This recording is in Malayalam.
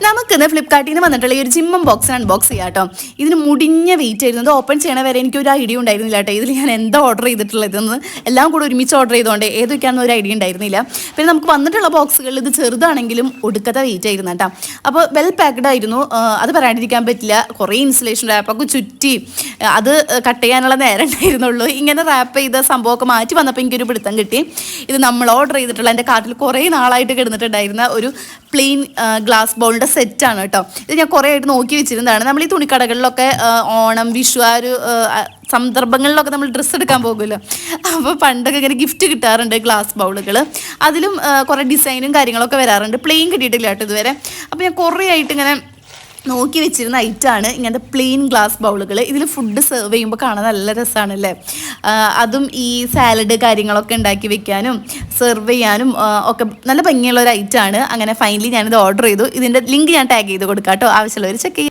നമുക്കിന്ന് ഫ്ലിപ്കാർട്ടിൽ നിന്ന് വന്നിട്ടുള്ള ഈ ഒരു ജിമ്മം ബോക്സ് അൺബോക്സ് ചെയ്യാം കേട്ടോ. ഇതിന് മുടിഞ്ഞ വെയിറ്റ് ആയിരുന്നു. ഇത് ഓപ്പൺ ചെയ്യണ വരെ എനിക്കൊരു ഐഡിയ ഉണ്ടായിരുന്നില്ല കേട്ടോ. ഇതിൽ ഞാൻ എന്താ ഓർഡർ ചെയ്തിട്ടുള്ളതെന്ന് എല്ലാം കൂടെ ഒരുമിച്ച് ഓർഡർ ചെയ്തുകൊണ്ട് ഏതൊക്കെയാണെന്ന് ഒരു ഐഡിയ ഉണ്ടായിരുന്നില്ല. പിന്നെ നമുക്ക് വന്നിട്ടുള്ള ബോക്സുകളിൽ ഇത് ചെറുതാണെങ്കിലും ഒടുക്കത്തെ വെയിറ്റ് ആയിരുന്നു കേട്ടോ. അപ്പോൾ വെൽ പാക്ഡ് ആയിരുന്നു, അത് പറയാണ്ടിരിക്കാൻ പറ്റില്ല. കുറേ ഇൻസുലേഷൻ റാപ്പൊക്കെ ചുറ്റി അത് കട്ട് ചെയ്യാനുള്ള നേരം ഉണ്ടായിരുന്നുള്ളൂ. ഇങ്ങനെ റാപ്പ് ചെയ്ത സംഭവമൊക്കെ മാറ്റി വന്നപ്പോൾ എനിക്കൊരു പിടുത്തം കിട്ടി. ഇത് നമ്മൾ ഓർഡർ ചെയ്തിട്ടുള്ള എൻ്റെ കാർട്ടിൽ കുറേ നാളായിട്ട് കിടന്നിട്ടുണ്ടായിരുന്ന ഒരു പ്ലെയിൻ ഗ്ലാസ് ബൗളിൻ്റെ സെറ്റാണ് കേട്ടോ. ഇത് ഞാൻ കുറേ ആയിട്ട് നോക്കി വെച്ചിരുന്നതാണ്. നമ്മൾ ഈ തുണിക്കടകളിലൊക്കെ ഓണം, വിഷു ആ ഒരു സന്ദർഭങ്ങളിലൊക്കെ നമ്മൾ ഡ്രസ്സ് എടുക്കാൻ പോകുമല്ലോ, അപ്പോൾ പണ്ടൊക്കെ ഇങ്ങനെ ഗിഫ്റ്റ് കിട്ടാറുണ്ട് ഗ്ലാസ് ബൗളുകൾ. അതിലും കുറേ ഡിസൈനും കാര്യങ്ങളൊക്കെ വരാറുണ്ട്. പ്ലെയിൻ കിട്ടിയിട്ടില്ല കേട്ടോ ഇതുവരെ. അപ്പോൾ ഞാൻ കുറേ ആയിട്ട് ഇങ്ങനെ നോക്കി വെച്ചിരുന്ന ഐറ്റമാണ് ഇങ്ങനത്തെ പ്ലെയിൻ ഗ്ലാസ് ബൗളുകൾ. ഇതിൽ ഫുഡ് സെർവ് ചെയ്യുമ്പോൾ കാണാൻ നല്ല രസമാണല്ലേ. അതും ഈ സാലഡ് കാര്യങ്ങളൊക്കെ ഉണ്ടാക്കി വെക്കാനും സെർവ് ചെയ്യാനും ഒക്കെ നല്ല ഭംഗിയുള്ള ഒരു ഐറ്റമാണ്. അങ്ങനെ ഫൈനലി ഞാനിത് ഓർഡർ ചെയ്തു. ഇതിൻ്റെ ലിങ്ക് ഞാൻ ടാഗ് ചെയ്ത് കൊടുക്കാം കേട്ടോ, ആവശ്യമുള്ളവർ ചെക്ക് ചെയ്യാം.